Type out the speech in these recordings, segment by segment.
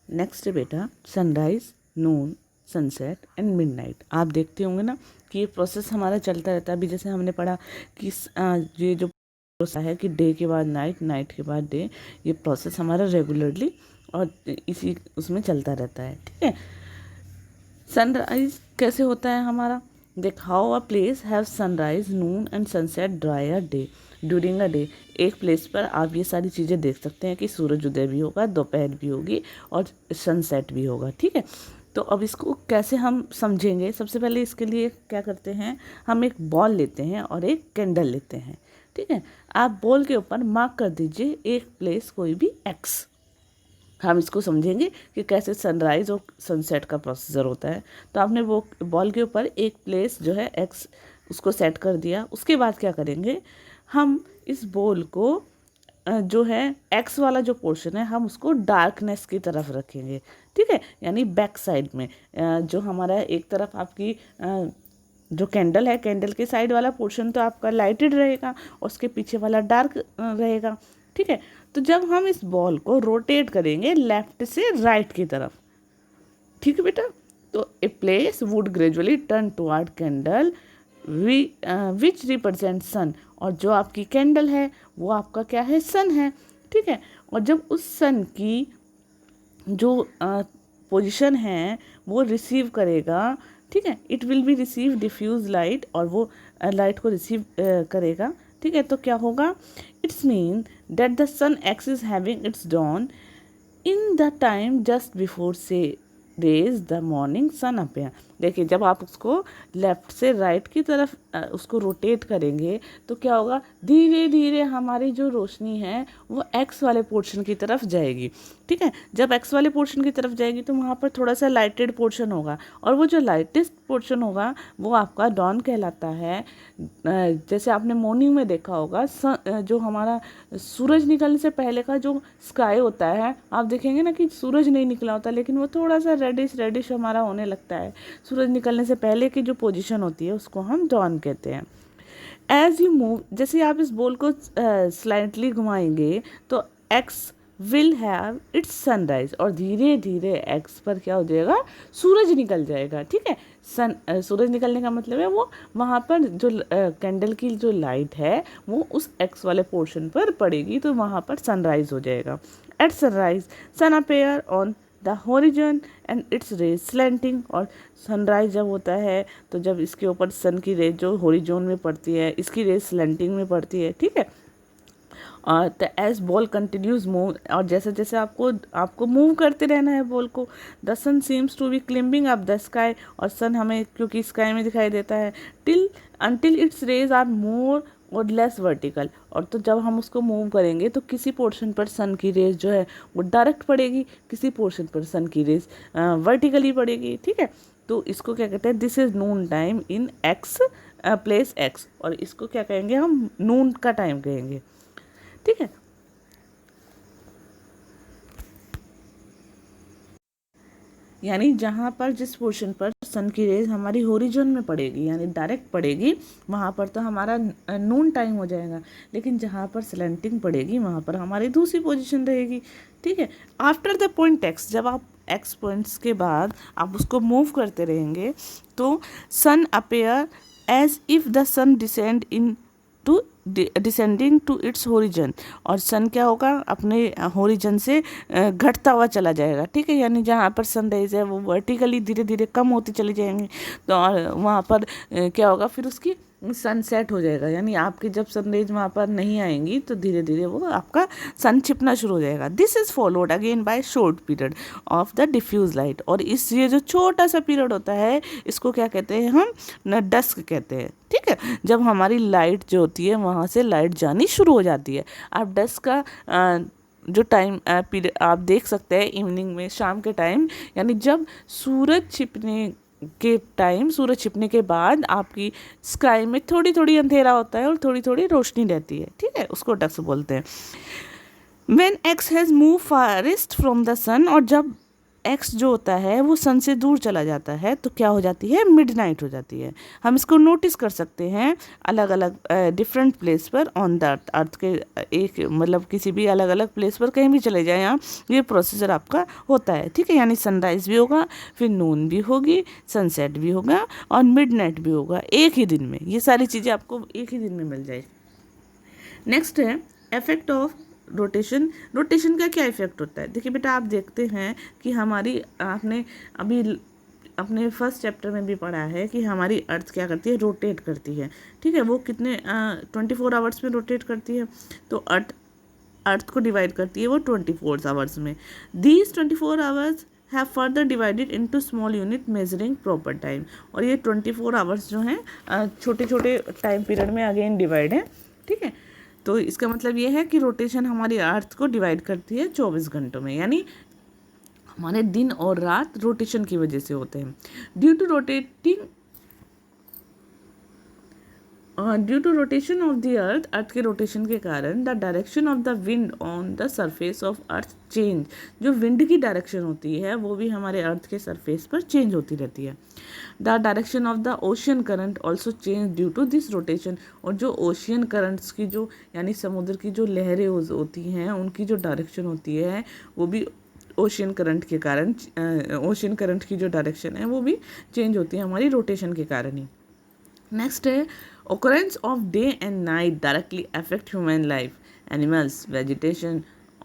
Next है बेटा sunrise, Noon, sunset and midnight. आप देखते होंगे ना कि ये प्रोसेस हमारा चलता रहता है। अभी जैसे हमने पढ़ा कि ये जो प्रोसेस है कि डे के बाद नाइट, नाइट के बाद डे, ये प्रोसेस हमारा रेगुलरली और इसी उसमें चलता रहता है। ठीक है, सनराइज कैसे होता है हमारा, देख how a place have sunrise, Noon and sunset dry a day during a day. एक प्लेस पर आप ये सारी चीज़ें देख सकते हैं कि सूरज उदय भी होगा, दोपहर भी होगी और सनसेट भी होगा। ठीक है, तो अब इसको कैसे हम समझेंगे, सबसे पहले इसके लिए क्या करते हैं, हम एक बॉल लेते हैं और एक कैंडल लेते हैं। ठीक है, आप बॉल के ऊपर मार्क कर दीजिए एक प्लेस कोई भी एक्स। हम इसको समझेंगे कि कैसे सनराइज़ और सनसेट का प्रोसीजर होता है। तो आपने वो बॉल के ऊपर एक प्लेस जो है एक्स उसको सेट कर दिया। उसके बाद क्या करेंगे, हम इस बॉल को जो है एक्स वाला जो पोर्शन है हम उसको डार्कनेस की तरफ रखेंगे। ठीक है, यानी बैक साइड में जो हमारा एक तरफ आपकी जो कैंडल है, कैंडल के साइड वाला पोर्शन तो आपका लाइटेड रहेगा और उसके पीछे वाला डार्क रहेगा। ठीक है, तो जब हम इस बॉल को रोटेट करेंगे लेफ्ट से राइट की तरफ, ठीक है बेटा, तो A place would gradually turn toward candle which represent sun. और जो आपकी कैंडल है वो आपका क्या है, सन है। ठीक है, और जब उस सन की जो पोजीशन है वो रिसीव करेगा, ठीक है, it will be receive diffuse light, और वो लाइट को रिसीव करेगा। ठीक है, तो क्या होगा, it's mean that the sun X is having its dawn in the time just before से rays the morning sun appear. देखिए, जब आप उसको लेफ्ट से राइट की तरफ उसको रोटेट करेंगे तो क्या होगा, धीरे धीरे हमारी जो रोशनी है वो एक्स वाले पोर्शन की तरफ जाएगी। ठीक है, जब एक्स वाले पोर्शन की तरफ जाएगी तो वहाँ पर थोड़ा सा लाइटेड पोर्शन होगा, और वो जो लाइटेस्ट पोर्शन होगा वो आपका डॉन कहलाता है। जैसे आपने मॉर्निंग में देखा होगा जो हमारा सूरज निकलने से पहले का जो स्काई होता है, आप देखेंगे ना कि सूरज नहीं निकला होता लेकिन वो थोड़ा सा रेडिश रेडिश हमारा होने लगता है। सूरज निकलने से पहले की जो पोजीशन होती है उसको हम डॉन कहते हैं। एज यू मूव, जैसे आप इस बॉल को स्लाइटली घुमाएंगे तो x will have it's sunrise, और धीरे धीरे एक्स पर क्या हो जाएगा, सूरज निकल जाएगा। ठीक है, सूरज निकलने का मतलब है वो वहाँ पर जो कैंडल की जो लाइट है वो उस एक्स वाले पोर्शन पर पड़ेगी, तो वहाँ पर सनराइज हो जाएगा। At sunrise sun appear on the horizon and its rays slanting. और सनराइज जब होता है तो जब इसके ऊपर सन की रेज जो होरिजोन में पड़ती है, इसकी रेज स्लैंटिंग में पड़ती है। ठीक है, और the as ball continues move, और जैसे जैसे आपको मूव करते रहना है बॉल को, the sun seems to be climbing up the sky, और सन हमें क्योंकि स्काई में दिखाई देता है, till until its rays are more और लेस वर्टिकल। और तो जब हम उसको मूव करेंगे तो किसी पोर्शन पर सन की रेज जो है वो डायरेक्ट पड़ेगी, किसी पोर्शन पर सन की रेज वर्टिकली पड़ेगी। ठीक है, तो इसको क्या कहते हैं, this is Noon time in x place x, और इसको क्या कहेंगे हम, नून का टाइम कहेंगे। ठीक है, यानी जहाँ पर जिस पोर्शन पर सन की रेज हमारी होरिजोन में पड़ेगी यानी डायरेक्ट पड़ेगी वहाँ पर तो हमारा नून टाइम हो जाएगा, लेकिन जहाँ पर स्लैंटिंग पड़ेगी वहाँ पर हमारी दूसरी पोजीशन रहेगी। ठीक है, आफ्टर द पॉइंट एक्स, जब आप एक्स पॉइंट्स के बाद आप उसको मूव करते रहेंगे तो sun appear as if the sun descend in to descending to its horizon, और सन क्या होगा, अपने होरिजन से घटता हुआ चला जाएगा। ठीक है, यानी जहाँ पर सनराइज है वो वर्टिकली धीरे धीरे कम होती चली जाएंगी, तो और वहाँ पर क्या होगा, फिर उसकी सनसेट हो जाएगा, यानी आपकी जब सनराइज वहाँ पर नहीं आएंगी तो धीरे धीरे वो आपका सन छिपना शुरू हो जाएगा। This is followed again by short period of the diffuse light, और इस ये जो छोटा सा पीरियड होता है इसको क्या कहते हैं हम, डस्क कहते हैं। ठीक है, जब हमारी लाइट जो होती है वहाँ से लाइट जानी शुरू हो जाती है। आप डस्क का जो टाइम पीरियड आप देख सकते हैं इवनिंग में, शाम के टाइम, यानी जब सूरज छिपने के टाइम, सूरज छिपने के बाद आपकी स्काई में थोड़ी थोड़ी अंधेरा होता है और थोड़ी थोड़ी रोशनी रहती है। ठीक है, उसको डस्क बोलते हैं। When X has move farthest from the sun, और जब एक्स जो होता है वो सन से दूर चला जाता है तो क्या हो जाती है, मिडनाइट हो जाती है। हम इसको नोटिस कर सकते हैं अलग अलग डिफरेंट प्लेस पर ऑन द अर्थ, अर्थ के एक मतलब किसी भी अलग अलग प्लेस पर कहीं भी चले जाएं आप, ये प्रोसीजर आपका होता है, ठीक है। यानी सनराइज़ भी होगा, फिर नून भी होगी, सनसेट भी होगा और मिडनाइट भी होगा एक ही दिन में। ये सारी चीज़ें आपको एक ही दिन में मिल जाएगी। नेक्स्ट है इफेक्ट ऑफ रोटेशन। रोटेशन का क्या इफेक्ट होता है, देखिए बेटा आप देखते हैं कि हमारी, आपने अभी अपने फर्स्ट चैप्टर में भी पढ़ा है कि हमारी अर्थ क्या करती है, रोटेट करती है, ठीक है। वो कितने 24 आवर्स में रोटेट करती है, तो अर्थ को डिवाइड करती है वो 24 आवर्स में। These 24 hours have further divided into small unit measuring proper time. और ये 24 आवर्स जो हैं छोटे छोटे टाइम पीरियड में अगेन डिवाइड है, ठीक है। तो इसका मतलब ये है कि रोटेशन हमारी अर्थ को डिवाइड करती है 24 घंटों में, यानी हमारे दिन और रात रोटेशन की वजह से होते हैं। Due to rotation of the earth, earth के रोटेशन के कारण the direction of the wind on the surface of earth change. जो विंड की डायरेक्शन होती है वो भी हमारे अर्थ के सरफेस पर चेंज होती रहती है। The direction of the ocean current also change due to this rotation. और जो ओशियन करंट्स की जो यानी समुद्र की जो लहरें होती हैं उनकी जो डायरेक्शन होती है वो भी ओशियन करंट के कारण, ओशियन करंट की जो डायरेक्शन है वो भी चेंज होती है हमारी रोटेशन के कारण ही। नेक्स्ट है occurrence of day and night directly affect human life, animals, vegetation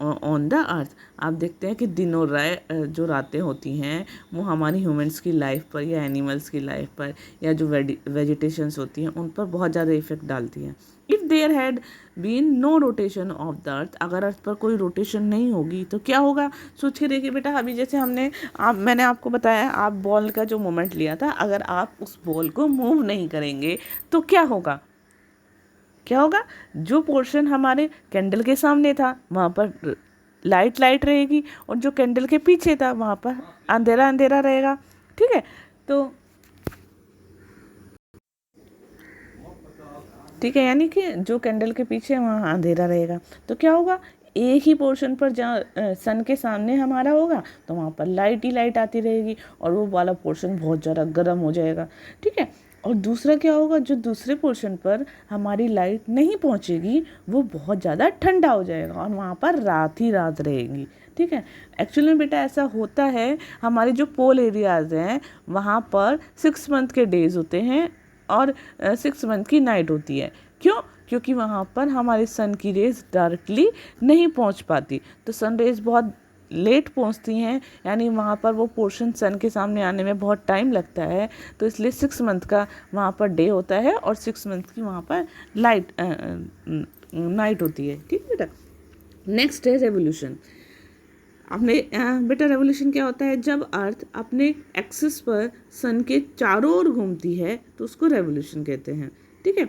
on the earth। आप देखते हैं कि दिन और जो रातें होती हैं वो हमारी ह्यूमंस की लाइफ पर या एनिमल्स की लाइफ पर या जो वेजिटेशंस होती हैं उन पर बहुत ज़्यादा इफेक्ट डालती हैं। If there had been no rotation of the earth, अगर अर्थ पर कोई रोटेशन नहीं होगी तो क्या होगा, सोच के देखिए बेटा। अभी जैसे मैंने आपको बताया, आप बॉल का जो मोमेंट लिया था, अगर आप उस बॉल को मूव नहीं करेंगे तो क्या होगा, क्या होगा, जो पोर्शन हमारे कैंडल के सामने था वहाँ पर लाइट रहेगी और जो कैंडल के पीछे था वहाँ पर अंधेरा रहेगा, ठीक है। तो ठीक है, यानी कि जो कैंडल के पीछे वहाँ अंधेरा रहेगा तो क्या होगा, एक ही पोर्शन पर जहाँ सन के सामने हमारा होगा तो वहाँ पर लाइट ही लाइट आती रहेगी और वो वाला पोर्शन बहुत ज़्यादा गर्म हो जाएगा, ठीक है। और दूसरा क्या होगा, जो दूसरे पोर्शन पर हमारी लाइट नहीं पहुँचेगी वो बहुत ज़्यादा ठंडा हो जाएगा और वहाँ पर रात ही रात रहेगी, ठीक है। एक्चुअली में बेटा ऐसा होता है, हमारे जो पोल एरियाज़ हैं वहाँ पर 6 मंथ के डेज़ होते हैं और 6 मंथ की नाइट होती है। क्यों, क्योंकि वहाँ पर हमारे सन की रेज डायरेक्टली नहीं पहुँच पाती, तो सन रेज बहुत लेट पहुँचती हैं, यानी वहाँ पर वो पोर्शन सन के सामने आने में बहुत टाइम लगता है। तो इसलिए 6 मंथ का वहाँ पर डे होता है और 6 मंथ की वहाँ पर नाइट होती है, ठीक है बेटा। नेक्स्ट है रेवोल्यूशन। अपने बेटा रेवोल्यूशन क्या होता है, जब अर्थ अपने एक्सिस पर सन के चारों ओर घूमती है तो उसको रेवोल्यूशन कहते हैं, ठीक है।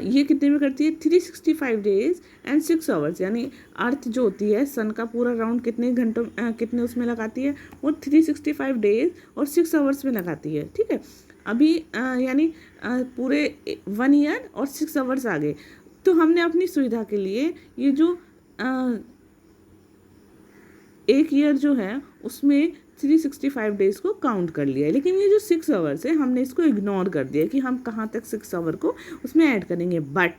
ये कितने में करती है, 365 डेज एंड 6 आवर्स, यानी अर्थ जो होती है सन का पूरा राउंड कितने घंटों कितने उसमें लगाती है, वो 365 डेज और 6 आवर्स में लगाती है, ठीक है। अभी यानी पूरे 1 ईयर और 6 आवर्स आ गए। तो हमने अपनी सुविधा के लिए ये जो 1 ईयर जो है उसमें 365 डेज को काउंट कर लिया है, लेकिन ये जो 6 आवर्स है हमने इसको इग्नोर कर दिया कि हम कहाँ तक 6 आवर को उसमें ऐड करेंगे, बट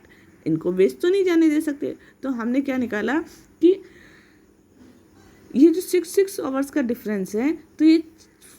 इनको वेस्ट तो नहीं जाने दे सकते। तो हमने क्या निकाला कि ये जो 6 आवर्स का डिफरेंस है, तो ये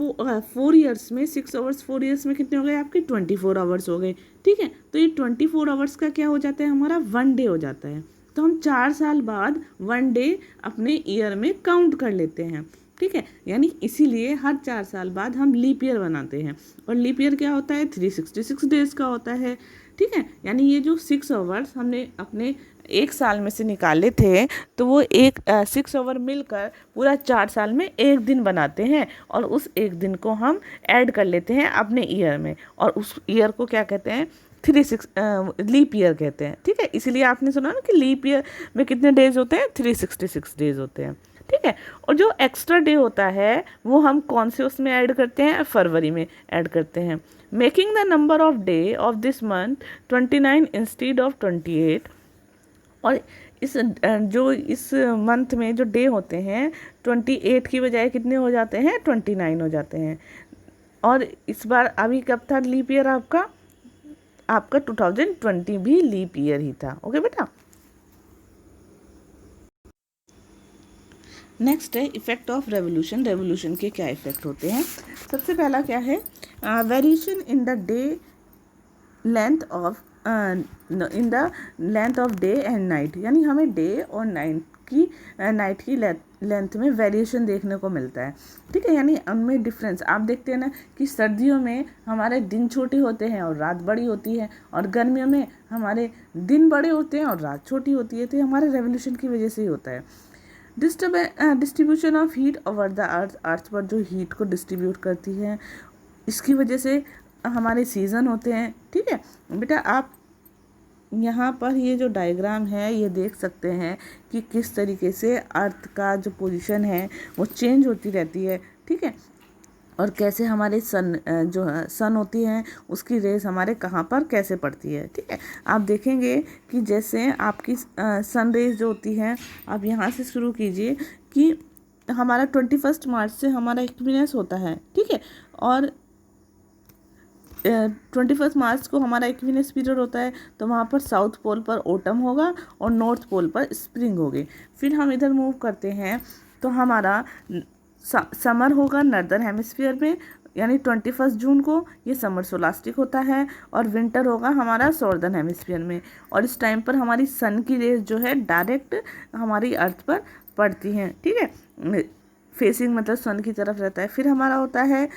4 ईयर्स में 6 आवर्स 4 ईयर्स में कितने हो गए आपके, 24 आवर्स हो गए, ठीक है। तो ये 24 आवर्स का क्या हो जाता है, हमारा 1 डे हो जाता है। तो हम 4 साल बाद 1 डे अपने ईयर में काउंट कर लेते हैं, ठीक है। यानी इसीलिए हर 4 साल बाद हम लीप ईयर बनाते हैं और लीप ईयर क्या होता है, 366 डेज का होता है, ठीक है। यानी ये जो 6 आवर्स हमने अपने 1 साल में से निकाले थे तो वो 6 आवर मिलकर पूरा 4 साल में 1 दिन बनाते हैं और उस 1 दिन को हम ऐड कर लेते हैं अपने ईयर में और उस ईयर को क्या कहते हैं, लीप ईयर कहते हैं, ठीक है। इसीलिए आपने सुना ना कि लीप ईयर में कितने डेज होते हैं, 366 डेज होते हैं, ठीक है। और जो एक्स्ट्रा डे होता है वो हम कौन से उसमें ऐड करते हैं, फरवरी में ऐड करते हैं। Making the number of day of this month 29 instead of 28। और इस मंथ में जो डे होते हैं 28 की बजाय कितने हो जाते हैं, 29 हो जाते हैं। और इस बार अभी कब था लीप ईयर आपका 2020 भी लीप ईयर ही था। ओके बेटा। नेक्स्ट है इफेक्ट ऑफ रेवोल्यूशन। रेवोल्यूशन के क्या इफेक्ट होते हैं? सबसे पहला क्या है, variation in the day length of day and night, यानी हमें डे और नाइट की लेंथ में वेरिएशन देखने को मिलता है। ठीक है, यानी उनमें डिफरेंस आप देखते हैं ना कि सर्दियों में हमारे दिन छोटे होते हैं और रात बड़ी होती है, और गर्मियों में हमारे दिन बड़े होते हैं और रात छोटी होती है। तो हमारे रेवोल्यूशन की वजह से ही होता है। Distribution of heat over the earth पर जो हीट को डिस्ट्रीब्यूट करती है, इसकी वजह से हमारे सीज़न होते हैं। ठीक है बेटा, आप यहाँ पर ये जो डायग्राम है ये देख सकते हैं कि किस तरीके से अर्थ का जो पोजीशन है वो चेंज होती रहती है। ठीक है, और कैसे हमारे सन होती है उसकी रेस हमारे कहाँ पर कैसे पड़ती है। ठीक है, आप देखेंगे कि जैसे आपकी सन रेस जो होती है, आप यहाँ से शुरू कीजिए कि हमारा 21 मार्च से हमारा इक्विनोक्स होता है। ठीक है, और 21 मार्च को हमारा इक्विनोक्स पीरियड होता है, तो वहाँ पर साउथ पोल पर ऑटम होगा और नॉर्थ पोल पर स्प्रिंग होगी। फिर हम इधर मूव करते हैं तो हमारा समर होगा नॉर्दर्न हेमिस्फीयर में, यानी 21 जून को ये समर सोलास्टिक होता है, और विंटर होगा हमारा सॉर्दर्न हेमिस्फीयर में। और इस टाइम पर हमारी सन की रेस जो है डायरेक्ट हमारी अर्थ पर पड़ती हैं। ठीक है, फेसिंग मतलब सन की तरफ रहता है। फिर हमारा होता है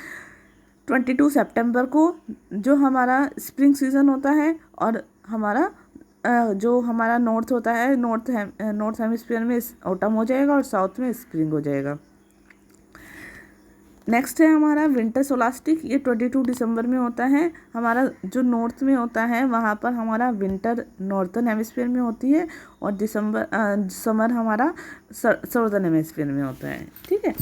22 सितंबर को जो हमारा स्प्रिंग सीजन होता है, और हमारा जो हमारा नॉर्थ होता है, नॉर्थ हेमिस्फीयर में ऑटम हो जाएगा और साउथ में स्प्रिंग हो जाएगा। नेक्स्ट है हमारा विंटर सोलास्टिक, ये 22 दिसंबर में होता है। हमारा जो नॉर्थ में होता है वहाँ पर हमारा विंटर नॉर्थर्न हेमिस्फीयर में होती है, और समर हमारा सॉर्दर्न हेमिस्फीयर में होता है। ठीक है।